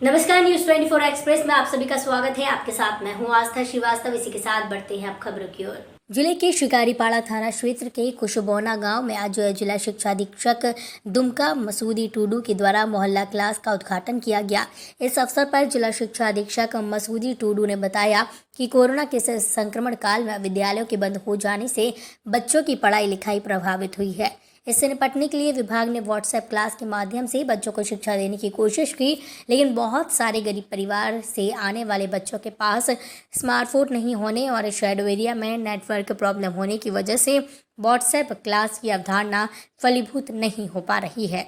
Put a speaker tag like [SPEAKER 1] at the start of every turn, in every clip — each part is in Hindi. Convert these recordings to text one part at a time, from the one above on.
[SPEAKER 1] नमस्कार, न्यूज 24 एक्सप्रेस में आप सभी का स्वागत है। आपके साथ मैं हूं आस्था श्रीवास्तव। इसी के साथ बढ़ते हैं अब खबरों की ओर। जिले के शिकारीपाड़ा थाना क्षेत्र के खुशबौना गांव में आज जिला शिक्षा अधीक्षक दुमका मसूदी टूडू के द्वारा मोहल्ला क्लास का उद्घाटन किया गया। इस अवसर पर जिला शिक्षा अधीक्षक मसूदी टूडू ने बताया कि कोरोना के संक्रमण काल में विद्यालयों के बंद हो जाने से बच्चों की पढ़ाई लिखाई प्रभावित हुई है। इससे निपटने के लिए विभाग ने व्हाट्सएप क्लास के माध्यम से बच्चों को शिक्षा देने की कोशिश की, लेकिन बहुत सारे गरीब परिवार से आने वाले बच्चों के पास स्मार्टफोन नहीं होने और शहरों एरिया में नेटवर्क प्रॉब्लम होने की वजह से व्हाट्सएप क्लास की अवधारणा फलीभूत नहीं हो पा रही है।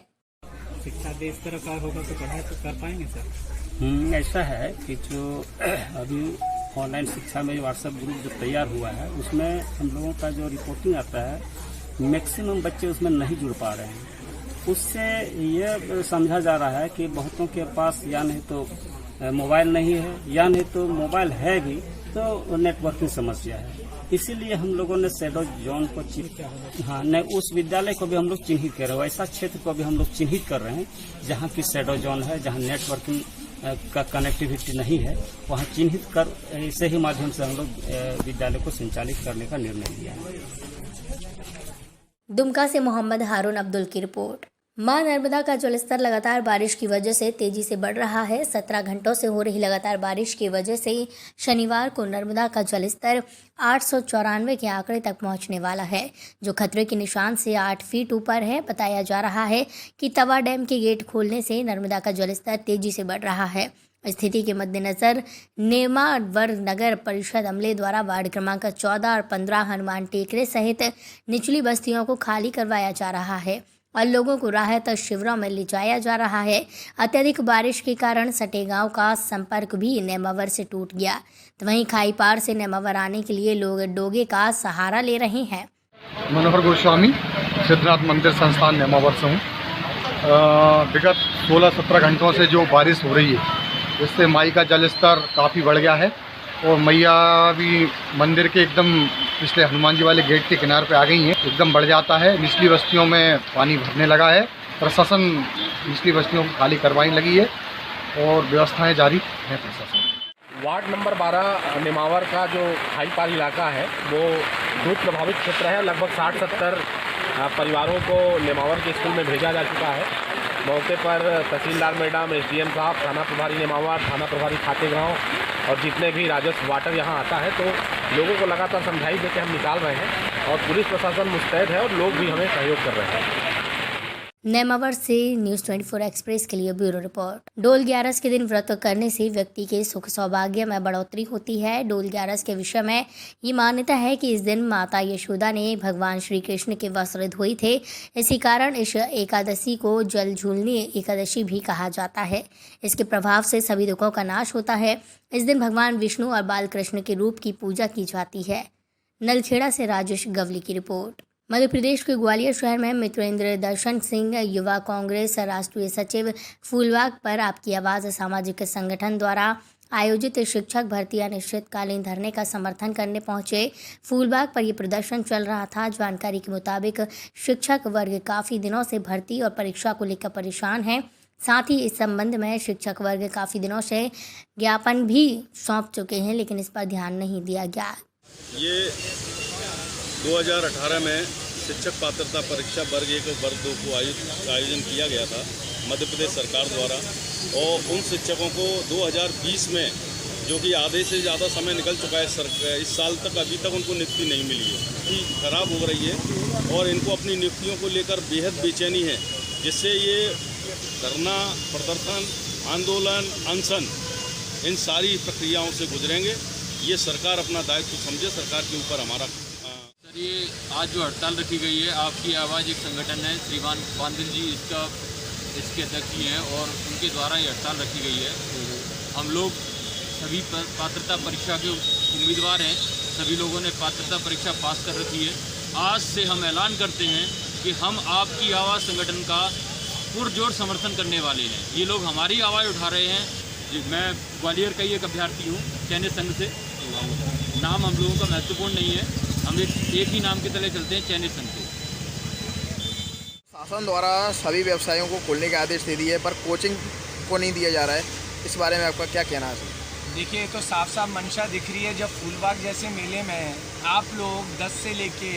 [SPEAKER 2] शिक्षा दे इस तरह का होगा तो पढ़ाई तो कर पाएंगे सर?
[SPEAKER 3] ऐसा है कि जो अभी ऑनलाइन शिक्षा में व्हाट्सएप ग्रुप जो तैयार हुआ है उसमें हम लोगों का जो रिपोर्टिंग आता है मैक्सिमम बच्चे उसमें नहीं जुड़ पा रहे हैं। उससे ये समझा जा रहा है कि बहुतों के पास या नहीं तो मोबाइल नहीं है या नहीं तो मोबाइल है भी तो नेटवर्क की समस्या है। इसीलिए हम लोगों ने शैडो जोन को उस विद्यालय को भी हम लोग चिन्हित कर रहे हैं, ऐसा क्षेत्र को भी हम लोग चिन्हित कर रहे हैं जहाँ की शैडो जोन है, जहाँ नेटवर्किंग का कनेक्टिविटी नहीं है, वहाँ चिन्हित कर इसे ही माध्यम से हम लोग विद्यालय को संचालित करने का निर्णय लिया है।
[SPEAKER 1] दुमका से मोहम्मद हारून अब्दुल की रिपोर्ट। मां नर्मदा का जलस्तर लगातार बारिश की वजह से तेजी से बढ़ रहा है। 17 घंटों से हो रही लगातार बारिश की वजह से शनिवार को नर्मदा का जलस्तर 894 के आंकड़े तक पहुंचने वाला है, जो खतरे के निशान से 8 फीट ऊपर है। बताया जा रहा है कि तवा डैम के गेट खोलने से नर्मदा का जलस्तर तेजी से बढ़ रहा है। स्थिति के मद्देनजर नेमावर नगर परिषद अमले द्वारा वार्ड क्रमांक 14 और 15 हनुमान टेकरे सहित निचली बस्तियों को खाली करवाया जा रहा है और लोगों को राहत शिविरों में ले जाया जा रहा है। अत्यधिक बारिश के कारण सटे गांव का संपर्क भी नेमावर से टूट गया, तो वहीं खाई पार से नेमावर आने के लिए लोग डोगे का सहारा ले रहे हैं।
[SPEAKER 4] मनोहर गोस्वामी, सिद्धनाथ मंदिर संस्थान नेमावर से हूँ। विगत 16-17 घंटों से जो बारिश हो रही है इससे माई का जल स्तर काफ़ी बढ़ गया है और मैया भी मंदिर के एकदम पिछले हनुमान जी वाले गेट के किनारे पे आ गई हैं। एकदम बढ़ जाता है। निचली बस्तियों में पानी भरने लगा है। प्रशासन निचली बस्तियों को खाली करवाने लगी है और व्यवस्थाएं जारी है प्रशासन।
[SPEAKER 5] वार्ड नंबर 12 नेमावर का जो खाई पार इलाका है वो धूप प्रभावित क्षेत्र है। लगभग 60-70 परिवारों को नेमावर के स्कूल में भेजा जा चुका है। मौके पर तहसीलदार मैडम, एसडीएम साहब, थाना प्रभारी नेमावर, थाना प्रभारी खातेगांव और जितने भी राजस्व वाटर यहाँ आता है तो लोगों को लगातार समझाई दे के हम निकाल रहे हैं और पुलिस प्रशासन मुस्तैद है और लोग भी हमें सहयोग कर रहे हैं।
[SPEAKER 1] नेमावर से न्यूज 24 एक्सप्रेस के लिए ब्यूरो रिपोर्ट। डोल 11 के दिन व्रत करने से व्यक्ति के सुख सौभाग्य में बढ़ोतरी होती है। डोल 11 के विषय में ये मान्यता है कि इस दिन माता यशोदा ने भगवान श्री कृष्ण के वस्त्र धोए थे। इसी कारण इस एकादशी को जल झूलनी एकादशी भी कहा जाता है। इसके प्रभाव से सभी दुखों का नाश होता है। इस दिन भगवान विष्णु और बाल कृष्ण के रूप की पूजा की जाती है। नलखेड़ा से राजेश गवली की रिपोर्ट। मध्य प्रदेश के ग्वालियर शहर में मित्रेंद्र दर्शन सिंह युवा कांग्रेस राष्ट्रीय सचिव फूलबाग पर आपकी आवाज़ सामाजिक संगठन द्वारा आयोजित शिक्षक भर्ती अनिश्चितकालीन धरने का समर्थन करने पहुंचे। फूलबाग पर यह प्रदर्शन चल रहा था। जानकारी के मुताबिक शिक्षक वर्ग काफ़ी दिनों से भर्ती और परीक्षा को लेकर परेशान है। साथ ही इस संबंध में शिक्षक वर्ग काफ़ी दिनों से ज्ञापन भी सौंप चुके हैं, लेकिन इस पर ध्यान नहीं दिया गया।
[SPEAKER 6] ये 2018 में शिक्षक पात्रता परीक्षा वर्ग 1 और वर्ग 2 को आयोजन किया गया था मध्य प्रदेश सरकार द्वारा, और उन शिक्षकों को 2020 में, जो कि आधे से ज़्यादा समय निकल चुका है, इस साल तक अभी तक उनको नियुक्ति नहीं मिली है। नियुक्ति खराब हो रही है और इनको अपनी नियुक्तियों को लेकर बेहद बेचैनी है, जिससे ये धरना, प्रदर्शन, आंदोलन, अनशन, इन सारी प्रक्रियाओं से गुजरेंगे। ये सरकार अपना दायित्व समझे। सरकार के ऊपर हमारा
[SPEAKER 7] सर, ये आज जो हड़ताल रखी गई है, आपकी आवाज़ एक संगठन है, श्रीमान बांदल जी इसके अध्यक्ष जी हैं और उनके द्वारा ये हड़ताल रखी गई है। हम लोग सभी पात्रता परीक्षा के उम्मीदवार हैं। सभी लोगों ने पात्रता परीक्षा पास कर रखी है। आज से हम ऐलान करते हैं कि हम आपकी आवाज़ संगठन का पुरजोर समर्थन करने वाले हैं। ये लोग हमारी आवाज़ उठा रहे हैं। मैं ग्वालियर का ही एक अभ्यर्थी हूँ चयनित संघ से। नाम हम लोगों का महत्वपूर्ण नहीं है, हम एक ही नाम के तले चलते हैं, चयनित संघ से।
[SPEAKER 8] शासन द्वारा सभी व्यवसायों को खोलने के आदेश दे दिए, पर कोचिंग को नहीं दिया जा रहा है। इस बारे में आपका क्या कहना है?
[SPEAKER 9] देखिए, तो साफ साफ मंशा दिख रही है। जब फूलबाग जैसे मेले में आप लोग 10 से लेके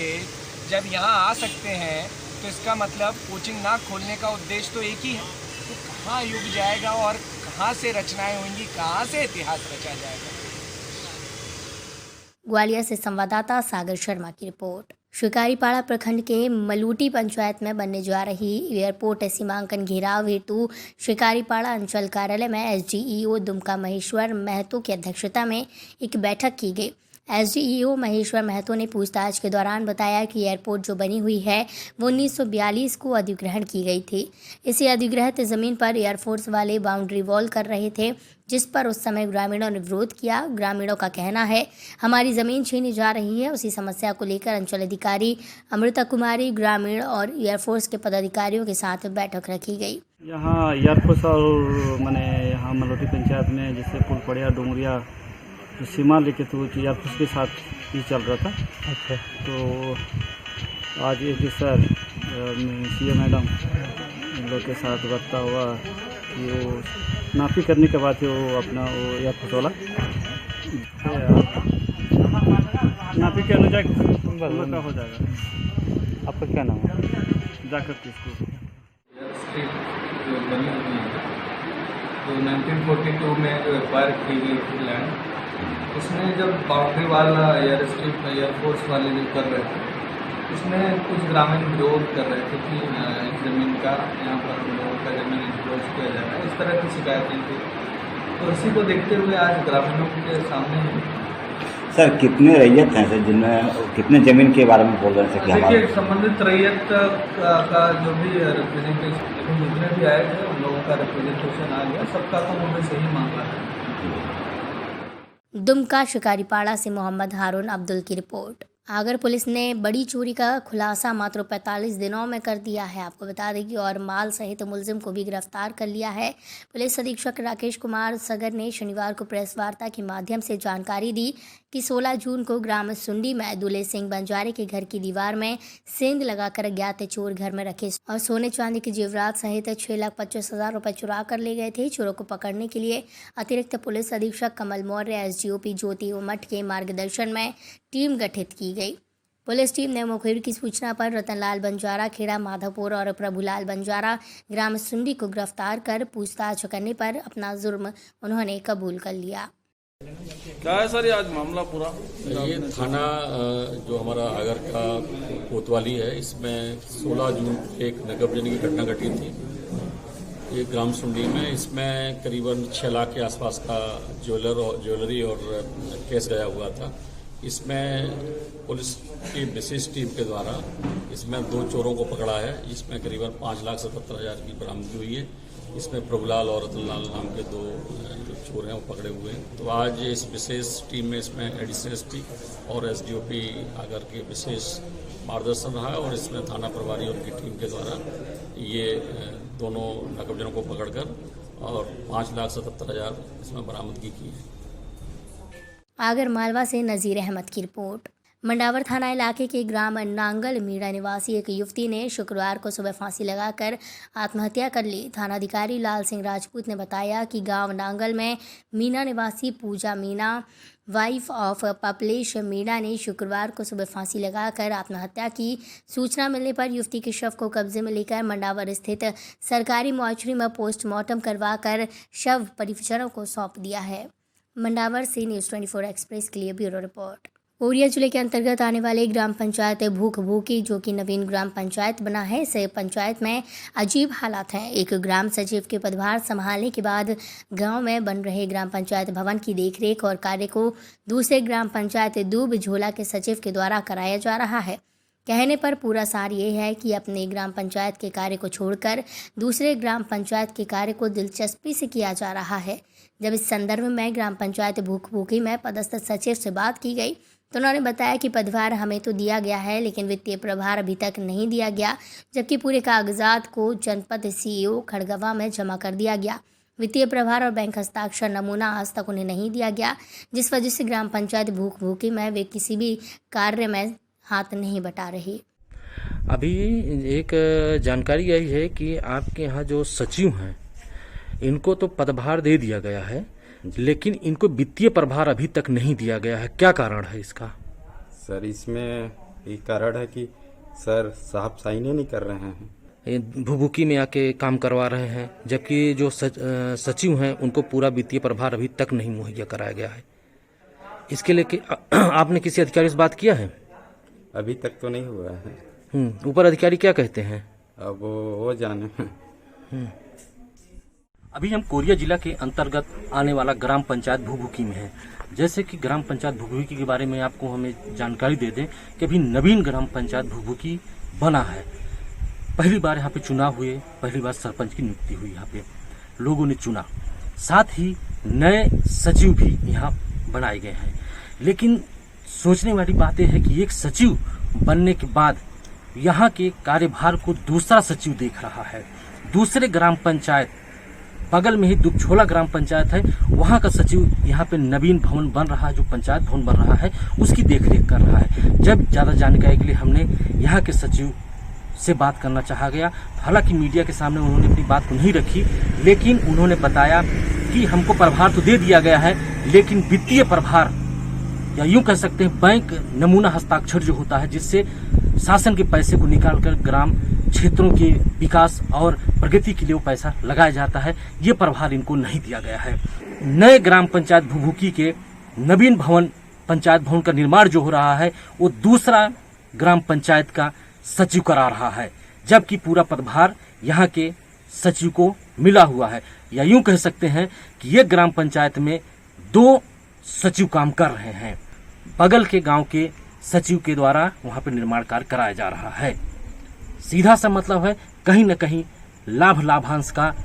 [SPEAKER 9] जब यहाँ आ सकते हैं तो इसका मतलब कोचिंग ना खोलने का उद्देश्य तो एक ही है। तो कहाँ युग जाएगा और कहाँ से रचनाएं होंगी, कहाँ से इतिहास रचा जाएगा।
[SPEAKER 1] ग्वालियर से संवाददाता सागर शर्मा की रिपोर्ट। शिकारीपाड़ा प्रखंड के मलूटी पंचायत में बनने जा रही एयरपोर्ट सीमांकन घेराव हेतु शिकारीपाड़ा अंचल कार्यालय में एसडीईओ दुमका महेश्वर महतो की अध्यक्षता में एक बैठक की गई। एसडीईओ महेश्वर महतो ने पूछताछ के दौरान बताया कि एयरपोर्ट जो बनी हुई है वो 1942 को अधिग्रहण की गई थी। इसी अधिग्रहित ज़मीन पर एयरफोर्स वाले बाउंड्री वॉल कर रहे थे, जिस पर उस समय ग्रामीणों ने विरोध किया। ग्रामीणों का कहना है हमारी ज़मीन छीनी जा रही है। उसी समस्या को लेकर अंचल अधिकारी अमृता कुमारी, ग्रामीण और एयरफोर्स के पदाधिकारियों के साथ बैठक रखी गई।
[SPEAKER 3] यहाँ एयरफोर्स और मैंने यहाँ मलौटी पंचायत में जैसे पुलपड़िया डोंगरिया तो सीमा लेके तो एयरफोर्स के साथ ही चल रहा था। अच्छा, तो आज एक सर सीए मैडम इन लोग के साथ वार्ता हुआ कि वो नापी करने के बाद वो अपना वो एयरफोर्स वाला नापी के अनुसार का हो जाएगा। आपका क्या नाम है? जाकर किसको
[SPEAKER 10] बनी हुई है तो 1942 में जो एक्वायर की गई थी लैंड, उसमें जब बाउंड्री वाला एयरफोर्स वाले जो कर रहे थे उसमें कुछ ग्रामीण विरोध कर रहे थे कि इस ज़मीन का यहाँ पर लोगों का ज़मीन इंक्रोच किया जा रहा है, इस तरह की शिकायतें थी। तो इसी को देखते हुए आज ग्रामीणों के सामने
[SPEAKER 11] सर कितने रैयत हैं सर जिनमें कितने ज़मीन के बारे में बोल रहे हैं?
[SPEAKER 10] देखिए, संबंधित रैयत का जो भी रिप्रेजेंटेशन जितने भी आए थे उन लोगों का रिप्रेजेंटेशन आ गया, सबका तो उनमें सही मामला है।
[SPEAKER 1] दुमका शिकारीपाड़ा से मोहम्मद हारून अब्दुल की रिपोर्ट। आगर पुलिस ने बड़ी चोरी का खुलासा मात्र 45 दिनों में कर दिया है। आपको बता दें कि और माल सहित मुलजिम को भी गिरफ्तार कर लिया है। पुलिस अधीक्षक राकेश कुमार सगर ने शनिवार को प्रेस वार्ता के माध्यम से जानकारी दी कि 16 जून को ग्राम सुंडी में दुले सिंह बंजारे के घर की दीवार में सेंध लगाकर अज्ञात चोर घर में रखे और सोने चांदी के जेवरात सहित 6,25,000 रुपये चुरा कर ले गए थे। चोरों को पकड़ने के लिए अतिरिक्त पुलिस अधीक्षक कमल मौर्य, एसडीओपी ज्योति उमट के मार्गदर्शन में टीम गठित की गई। पुलिस टीम ने मुखबिर की सूचना पर रतनलाल बंजारा, खेड़ा माधवपुर और प्रभुलाल बंजारा ग्राम सुंडी को गिरफ्तार कर पूछताछ करने पर अपना जुर्म उन्होंने कबूल कर लिया।
[SPEAKER 12] क्या है सर ये आज मामला पूरा?
[SPEAKER 7] ये थाना जो हमारा आगर का कोतवाली है, इसमें 16 जून एक नकबजनी की घटना घटी थी ये ग्राम सुंडी में। इसमें करीबन 6 लाख के आसपास का ज्वेलरी और कैश गया हुआ था। इसमें पुलिस की विशेष टीम के द्वारा इसमें 2 चोरों को पकड़ा है। इसमें करीबन 5,77,000 की बरामदगी हुई है। इसमें प्रभुलाल और रतनलाल नाम के 2 जो चोर हैं वो पकड़े हुए हैं। तो आज इस विशेष टीम में इसमें एडिशनल एसपी और एसडीओपी आगर के विशेष मार्गदर्शन रहा और इसमें थाना प्रभारी उनकी टीम के द्वारा ये दोनों नकबजनों को पकड़कर और 5,77,000 इसमें बरामदगी की है।
[SPEAKER 1] आगर मालवा से नज़ीर अहमद की रिपोर्ट। मंडावर थाना इलाके के ग्राम नांगल मीणा निवासी एक युवती ने शुक्रवार को सुबह फांसी लगाकर आत्महत्या कर ली। थानाधिकारी लाल सिंह राजपूत ने बताया कि गांव नांगल में मीणा निवासी पूजा मीणा, वाइफ ऑफ पपलेश मीणा ने शुक्रवार को सुबह फांसी लगाकर आत्महत्या की। सूचना मिलने पर युवती के शव को कब्जे में लेकर मंडावर स्थित सरकारी मॉर्चरी में पोस्टमार्टम करवाकर शव परिजनों को सौंप दिया है। मंडावर से न्यूज़ 24 एक्सप्रेस के लिए ब्यूरो रिपोर्ट। औरिया जिले के अंतर्गत आने वाले ग्राम पंचायत भूख भूकी, जो कि नवीन ग्राम पंचायत बना है, इस पंचायत में अजीब हालात हैं। एक ग्राम सचिव के पदभार संभालने के बाद गांव में बन रहे ग्राम पंचायत भवन की देखरेख और कार्य को दूसरे ग्राम पंचायत दूब झोला के सचिव के द्वारा कराया जा रहा है। कहने पर पूरा सार ये है कि अपने ग्राम पंचायत के कार्य को छोड़कर दूसरे ग्राम पंचायत के कार्य को दिलचस्पी से किया जा रहा है। जब इस संदर्भ में ग्राम पंचायत भूख भूकी में पदस्थ सचिव से बात की गई तो उन्होंने बताया कि पदभार हमें तो दिया गया है, लेकिन वित्तीय प्रभार अभी तक नहीं दिया गया, जबकि पूरे कागजात को जनपद सीईओ खड़गवा में जमा कर दिया गया। वित्तीय प्रभार और बैंक हस्ताक्षर नमूना आज तक उन्हें नहीं दिया गया, जिस वजह से ग्राम पंचायत भूख भूकी में वे किसी भी कार्य में हाथ नहीं बटा रही।
[SPEAKER 13] अभी एक जानकारी आई है कि आपके यहाँ जो सचिव हैं
[SPEAKER 8] इनको तो पदभार दे दिया गया है, लेकिन इनको वित्तीय प्रभार अभी तक नहीं दिया गया है। क्या कारण है इसका?
[SPEAKER 13] सर इसमें एक कारण है कि सर साहब साइन ही नहीं कर रहे हैं।
[SPEAKER 8] भुभुकी में आके काम करवा रहे हैं, जबकि जो सचिव हैं उनको पूरा वित्तीय प्रभार अभी तक नहीं मुहैया कराया गया है। इसके लिए आपने किसी अधिकारी से बात किया है?
[SPEAKER 13] अभी तक तो नहीं हुआ है।
[SPEAKER 8] ऊपर अधिकारी क्या कहते हैं?
[SPEAKER 13] अब वो जाने।
[SPEAKER 8] अभी हम कोरिया जिला के अंतर्गत आने वाला ग्राम पंचायत भुभुकी में है। जैसे कि ग्राम पंचायत भुभुकी के बारे में आपको हमें जानकारी दे दें कि अभी नवीन ग्राम पंचायत भुभुकी बना है। पहली बार यहाँ पे चुनाव हुए, पहली बार सरपंच की नियुक्ति हुई, यहाँ पे लोगों ने चुना, साथ ही नए सचिव भी यहाँ बनाए गए हैं। लेकिन सोचने वाली बात यह है कि एक सचिव बनने के बाद यहाँ के कार्यभार को दूसरा सचिव देख रहा है। दूसरे ग्राम पंचायत बगल में ही दुबछोला ग्राम पंचायत है, वहाँ का सचिव यहाँ पे नवीन भवन बन रहा है, जो पंचायत भवन बन रहा है उसकी देखरेख कर रहा है। जब ज़्यादा जानकारी के लिए हमने यहाँ के सचिव से बात करना चाहा गया, हालांकि मीडिया के सामने उन्होंने अपनी बात को नहीं रखी, लेकिन उन्होंने बताया कि हमको प्रभार तो दे दिया गया है, लेकिन वित्तीय प्रभार या यूं कह सकते हैं बैंक नमूना हस्ताक्षर जो होता है, जिससे शासन के पैसे को निकालकर ग्राम क्षेत्रों के विकास और प्रगति के लिए वो पैसा लगाया जाता है, ये प्रभार इनको नहीं दिया गया है। नए ग्राम पंचायत भुभुकी के नवीन भवन पंचायत भवन का निर्माण जो हो रहा है वो दूसरा ग्राम पंचायत का सचिव करा रहा है, जबकि पूरा पदभार यहाँ के सचिव को मिला हुआ है। या यूं कह सकते हैं कि ये ग्राम पंचायत में 2 सचिव काम कर रहे हैं। बगल के गांव के सचिव के द्वारा वहां पर निर्माण कार्य कराया जा रहा है। सीधा सा मतलब है कहीं न कहीं लाभांश का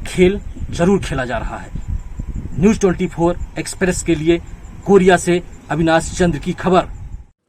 [SPEAKER 8] खेल जरूर खेला जा रहा है। न्यूज़ 24 एक्सप्रेस के लिए कोरिया से अविनाश चंद्र की खबर।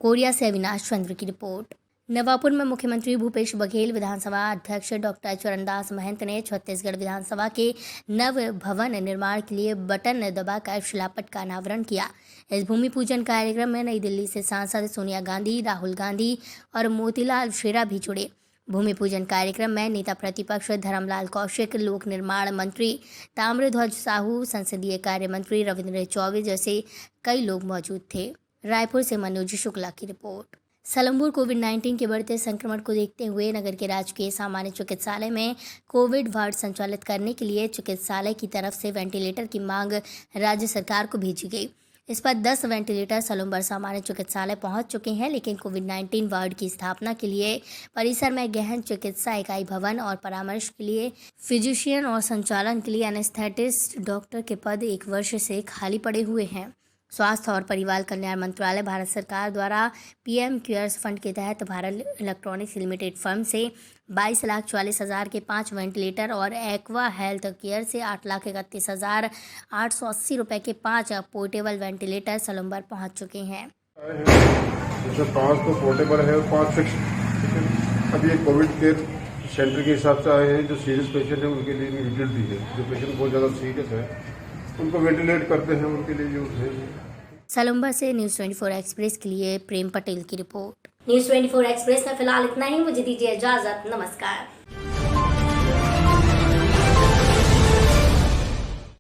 [SPEAKER 1] कोरिया से अविनाश चंद्र की रिपोर्ट। नवापुर में मुख्यमंत्री भूपेश बघेल, विधानसभा अध्यक्ष डॉक्टर चरणदास महंत ने छत्तीसगढ़ विधानसभा के नव भवन निर्माण के लिए बटन दबाकर शिलापट का अनावरण किया। इस भूमि पूजन कार्यक्रम में नई दिल्ली से सांसद सोनिया गांधी, राहुल गांधी और मोतीलाल शेरा भी जुड़े। भूमि पूजन कार्यक्रम में नेता प्रतिपक्ष धर्मलाल कौशिक, लोक निर्माण मंत्री ताम्रध्वज साहू, संसदीय कार्य मंत्री रविंद्र चौबे जैसे कई लोग मौजूद थे। रायपुर से मनोज शुक्ला की रिपोर्ट। सलम्बुर कोविड-19 के बढ़ते संक्रमण को देखते हुए नगर के राजकीय सामान्य चिकित्सालय में कोविड वार्ड संचालित करने के लिए चिकित्सालय की तरफ से वेंटिलेटर की मांग राज्य सरकार को भेजी गई। इस पर 10 वेंटिलेटर सलम्बुर सामान्य चिकित्सालय पहुंच चुके हैं, लेकिन कोविड-19 वार्ड की स्थापना के लिए परिसर में गहन चिकित्सा इकाई भवन और परामर्श के लिए फिजिशियन और संचालन के लिए एनेस्थेटिस्ट डॉक्टर के पद 1 वर्ष से खाली पड़े हुए हैं। स्वास्थ्य और परिवार कल्याण मंत्रालय भारत सरकार द्वारा पीएम केयर्स फंड के तहत भारत इलेक्ट्रॉनिक्स लिमिटेड फर्म से 22,40,000 के 5 वेंटिलेटर और एक्वा हेल्थ केयर से 8,31,880 रुपये के 5 पोर्टेबल वेंटिलेटर सलम्बर पहुंच चुके हैं।
[SPEAKER 14] इसमें 5 तो पोर्टेबल है और 5 फिक्स। अभी एक कोविड केयर सेंटर के हिसाब से आए हैं। जो सीरियस पेशेंट है उनके लिए वेंटिलेटर दी है। जो पेशेंट बहुत ज़्यादा सीरियस है उनको वेंटिलेट करते हैं, उनके लिए यूज है।
[SPEAKER 1] सलम्बर से न्यूज़ 24 एक्सप्रेस के लिए प्रेम पटेल की रिपोर्ट। न्यूज़ 24 एक्सप्रेस में फिलहाल इतना ही। मुझे दीजिए इजाजत। नमस्कार।